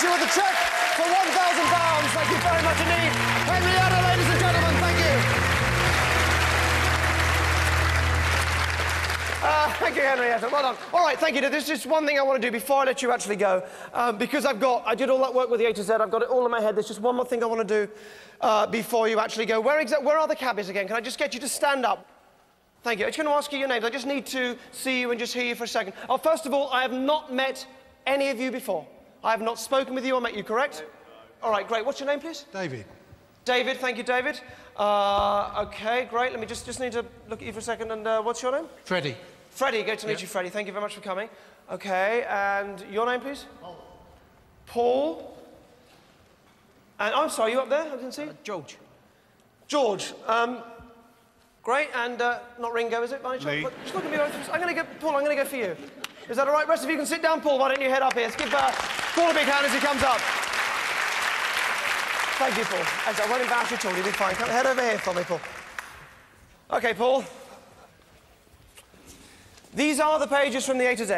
presents you with a cheque for £1,000. Thank you very much indeed. Henrietta, ladies and gentlemen, thank you. Thank you, Henrietta. Well done. All right, thank you. There's just one thing I want to do before I let you actually go. Because I did all that work with the A to Z. I've got it all in my head. There's just one more thing I want to do before you actually go. Where are the cabbies again? Can I just get you to stand up? Thank you. I'm just going to ask you your names. I just need to see you and just hear you for a second. Oh, first of all, I have not met any of you before. I have not spoken with you or met you, correct? No. All right, great. What's your name, please? David. David, thank you, David. OK, great. Let me just need to look at you for a second. And what's your name? Freddie. Freddie, great to meet you, Freddie. Thank you very much for coming. OK, and your name, please? Paul. Paul. And I'm sorry, you up there? I didn't see you. George. George. Great, and not Ringo, is it, by any chance? Me. Just look at me. I'm going to go, Paul, I'm going to go for you. Is that all right? Rest of you can sit down, Paul. Why don't you head up here? Let's give Paul a big hand as he comes up. Thank you, Paul. I won't embarrass you at all. You'll be fine. Come head over here for me, Paul. OK, Paul. These are the pages from the A to Z.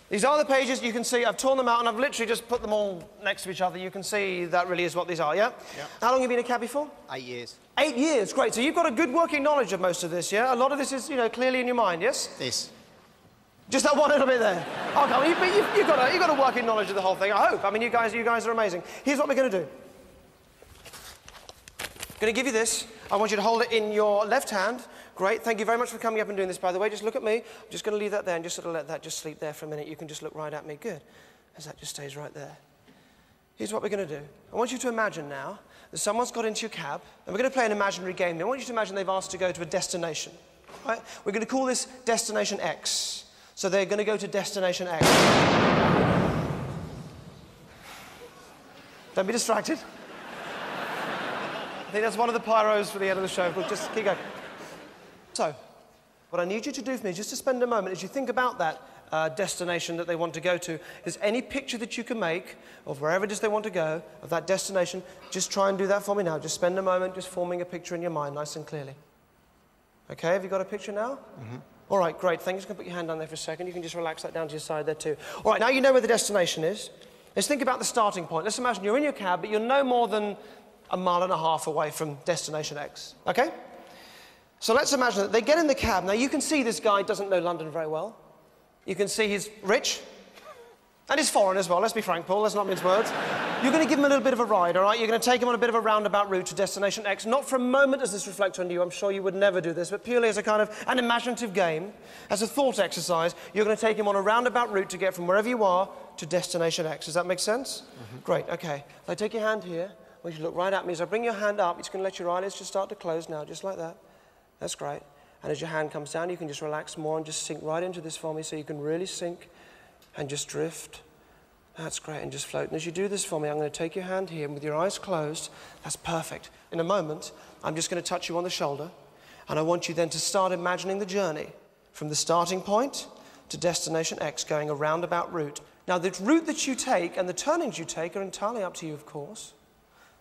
These are the pages you can see. I've torn them out and I've literally just put them all next to each other. You can see that really is what these are, yeah? Yeah. How long have you been a cabbie for? 8 years. 8 years, great. So you've got a good working knowledge of most of this, yeah? A lot of this is, you know, clearly in your mind, yes? This. Just that one little bit there. OK, well, you've got a working knowledge of the whole thing, I hope. I mean, you guys are amazing. Here's what we're going to do. I'm going to give you this. I want you to hold it in your left hand. Great, thank you very much for coming up and doing this, by the way. Just look at me. I'm just going to leave that there and just sort of let that just sleep there for a minute. You can just look right at me. Good. As that just stays right there. Here's what we're going to do. I want you to imagine now that someone's got into your cab, and we're going to play an imaginary game. I want you to imagine they've asked to go to a destination. Right? We're going to call this Destination X. So they're going to go to Destination X. Don't be distracted. I think that's one of the pyros for the end of the show. We'll just keep going. So, what I need you to do for me, just to spend a moment, as you think about that destination that they want to go to, is any picture that you can make of wherever it is they want to go, of that destination, just try and do that for me now. Just spend a moment just forming a picture in your mind, nice and clearly. OK, have you got a picture now? Mm-hmm. All right, great. Thank you. Just going to put your hand down there for a second. You can just relax that down to your side there too. All right, now you know where the destination is. Let's think about the starting point. Let's imagine you're in your cab, but you're no more than 1.5 miles away from Destination X. OK? So let's imagine that they get in the cab. Now, you can see this guy doesn't know London very well. You can see he's rich. And he's foreign as well. Let's be frank, Paul. Let's not mince words. You're going to give him a little bit of a ride, all right? You're going to take him on a bit of a roundabout route to Destination X. Not for a moment does this reflect on you. I'm sure you would never do this, but purely as a kind of an imaginative game, as a thought exercise, you're going to take him on a roundabout route to get from wherever you are to Destination X. Does that make sense? Mm-hmm. Great, OK. If I take your hand here, I want you to look right at me. As I bring your hand up, it's going to let your eyelids just start to close now, just like that. That's great. And as your hand comes down, you can just relax more and just sink right into this for me so you can really sink and just drift. That's great, and just float. And as you do this for me, I'm going to take your hand here, and with your eyes closed, that's perfect. In a moment, I'm just going to touch you on the shoulder, and I want you then to start imagining the journey from the starting point to Destination X, going a roundabout route. Now, the route that you take and the turnings you take are entirely up to you, of course.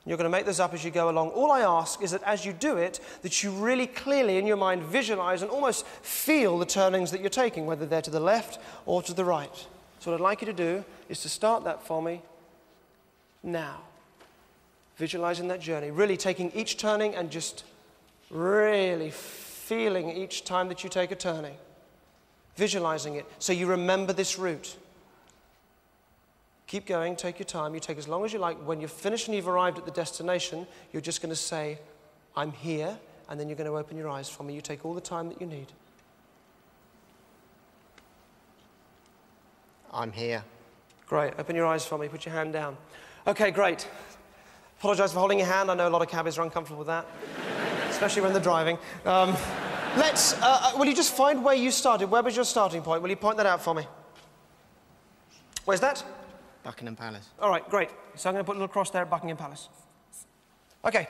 You're going to make this up as you go along. All I ask is that as you do it, that you really clearly in your mind visualize and almost feel the turnings that you're taking, whether they're to the left or to the right. So what I'd like you to do is to start that for me now. Visualizing that journey, really taking each turning and just really feeling each time that you take a turning. Visualizing it so you remember this route. Keep going, take your time, you take as long as you like. When you're finished and you've arrived at the destination, you're just going to say, I'm here, and then you're going to open your eyes for me. You take all the time that you need. I'm here. Great, open your eyes for me, put your hand down. OK, great. Apologise for holding your hand, I know a lot of cabbies are uncomfortable with that, especially when they're driving. Will you just find where you started? Where was your starting point? Will you point that out for me? Where's that? Buckingham Palace. All right, great. So I'm going to put a little cross there at Buckingham Palace. OK.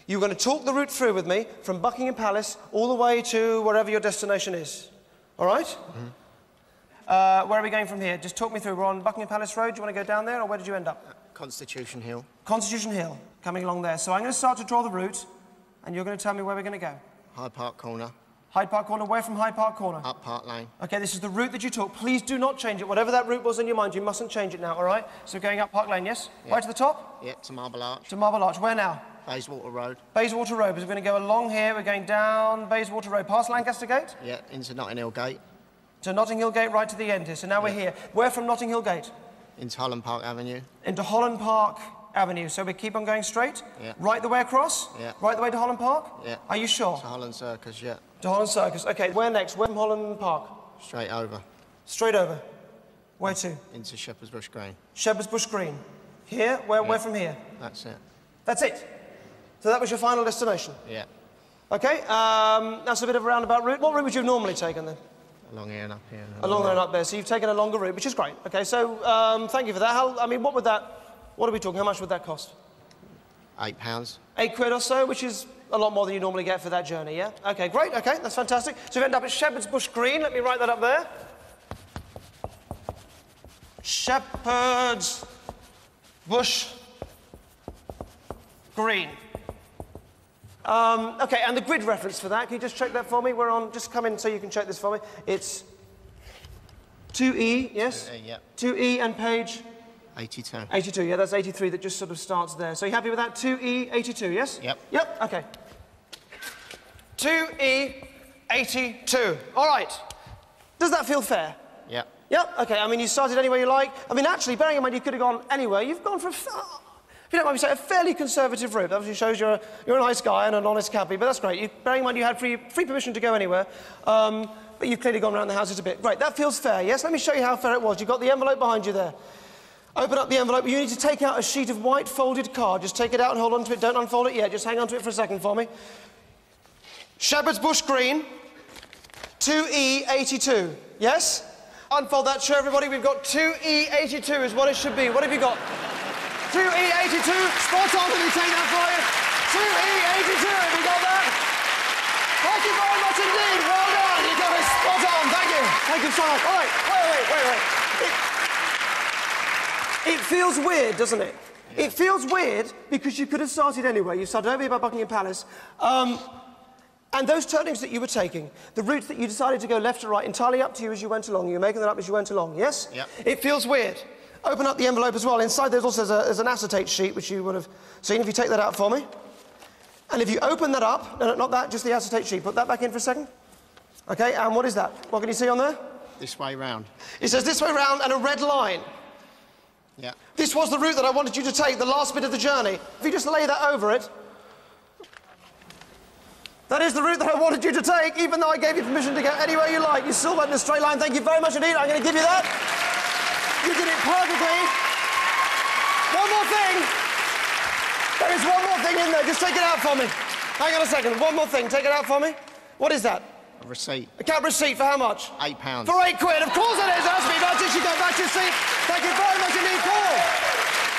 You're going to talk the route through with me from Buckingham Palace all the way to wherever your destination is. All right? Mm-hmm. Where are we going from here? Just talk me through. We're on Buckingham Palace Road. Do you want to go down there, or where did you end up? Constitution Hill. Constitution Hill, coming along there. So I'm going to start to draw the route, and you're going to tell me where we're going to go. Hyde Park Corner. Hyde Park Corner, where from Hyde Park Corner? Up Park Lane. Okay, this is the route that you took. Please do not change it. Whatever that route was in your mind, you mustn't change it now, all right? So going up Park Lane, yes? Yep. Right to the top? Yep, to Marble Arch. To Marble Arch. Where now? Bayswater Road. Bayswater Road. We're going to go along here. We're going down Bayswater Road. Past Lancaster Gate? Yeah, into Notting Hill Gate. To Notting Hill Gate, right to the end here. So now we're here. Where from Notting Hill Gate? Into Holland Park Avenue. Into Holland Park Avenue. So we keep on going straight? Yeah. Right the way across? Yeah. Right the way to Holland Park? Yeah. Are you sure? To Holland Circus, yeah. To Holland Circus. Okay, where next? Where from Holland Park? Straight over. Straight over. Where to? Into Shepherd's Bush Green. Shepherd's Bush Green. Here? Where from here? That's it. That's it? So that was your final destination? Yeah. Okay, that's a bit of a roundabout route. What route would you have normally taken then? Along here and up here. Along there and up there. So you've taken a longer route, which is great. Okay, so thank you for that. What are we talking? How much would that cost? £8. £8 or so, which is a lot more than you normally get for that journey, yeah? Okay, great, okay, that's fantastic. So you end up at Shepherd's Bush Green. Let me write that up there. Shepherd's Bush Green. Okay, and the grid reference for that, can you just check that for me? We're on, just come in so you can check this for me. It's 2E, yes? 2E, yep. 2E and page? 82. 82, yeah, that's 83 that just sort of starts there. So you happy with that? 2E, 82, yes? Yep. Yep, okay. 2E, 82. All right. Does that feel fair? Yep. Yep, okay, I mean, you started anywhere you like. I mean, actually, bearing in mind you could have gone anywhere, you've gone for, if you don't mind me saying, a fairly conservative route. That obviously shows you're a nice guy and an honest cabbie, but that's great. Bearing in mind you had free permission to go anywhere, but you've clearly gone around the houses a bit. Great, that feels fair, yes? Let me show you how fair it was. You've got the envelope behind you there. Open up the envelope. You need to take out a sheet of white folded card. Just take it out and hold on to it. Don't unfold it yet. Just hang on to it for a second for me. Shepherd's Bush Green, 2E82. Yes? Unfold that, show everybody. We've got 2E82 is what it should be. What have you got? 2E82. Spot on. Let me take that for you. 2E82. Have you got that? Thank you very much indeed. Well done. You got it spot on. Thank you. Thank you so much. All right. Wait. It feels weird, doesn't it? Yeah. It feels weird because you could have started anywhere. You started over here by Buckingham Palace. And those turnings that you were taking, the routes that you decided to go left or right, entirely up to you as you went along. You were making that up as you went along, yes? Yep. It feels weird. Open up the envelope as well. Inside there's also there's an acetate sheet, which you would have seen if you take that out for me. And if you open that up, no, not that, just the acetate sheet. Put that back in for a second. Okay, and what is that? What can you see on there? This way round. It says this way round and a red line. Yeah. This was the route that I wanted you to take, the last bit of the journey. If you just lay that over it, that is the route that I wanted you to take, even though I gave you permission to go anywhere you like. You still went in a straight line. Thank you very much indeed. I'm going to give you that. You did it perfectly. One more thing. There is one more thing in there. Just take it out for me. Hang on a second. One more thing. Take it out for me. What is that? A receipt. A cab receipt for how much? £8. For £8. Of course it is. It has to be. That's it. You go back to your seat. Thank you very much indeed, Paul.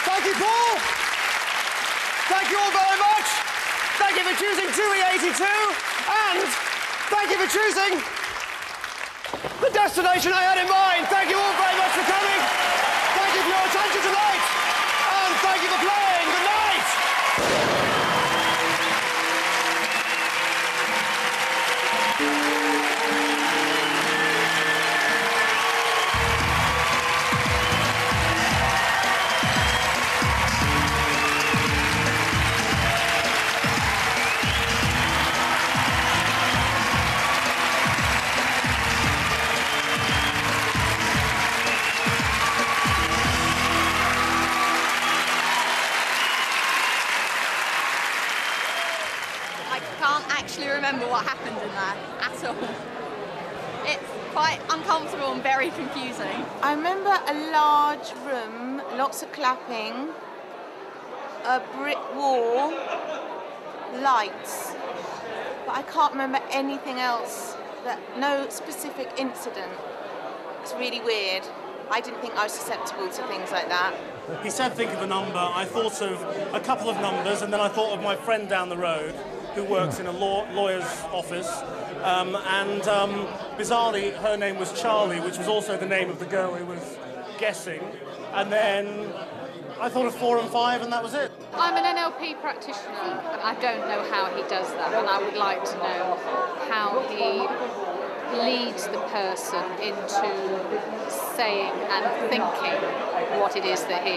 Thank you, Paul. Thank you all very much. Thank you for choosing 2E82. And thank you for choosing the destination I had in mind. Thank you all very much for coming. Thank you for your attention tonight. And thank you for playing. Good night. Remember what happened in there at all. It's quite uncomfortable and very confusing. I remember a large room, lots of clapping, a brick wall, lights, but I can't remember anything else, no specific incident. It's really weird. I didn't think I was susceptible to things like that. He said think of a number. I thought of a couple of numbers, and then I thought of my friend down the road who works in a lawyer's office, bizarrely her name was Charlie, which was also the name of the girl who was guessing, and then I thought of 4 and 5 and that was it. I'm an NLP practitioner. I don't know how he does that, and I would like to know how he leads the person into saying and thinking what it is that he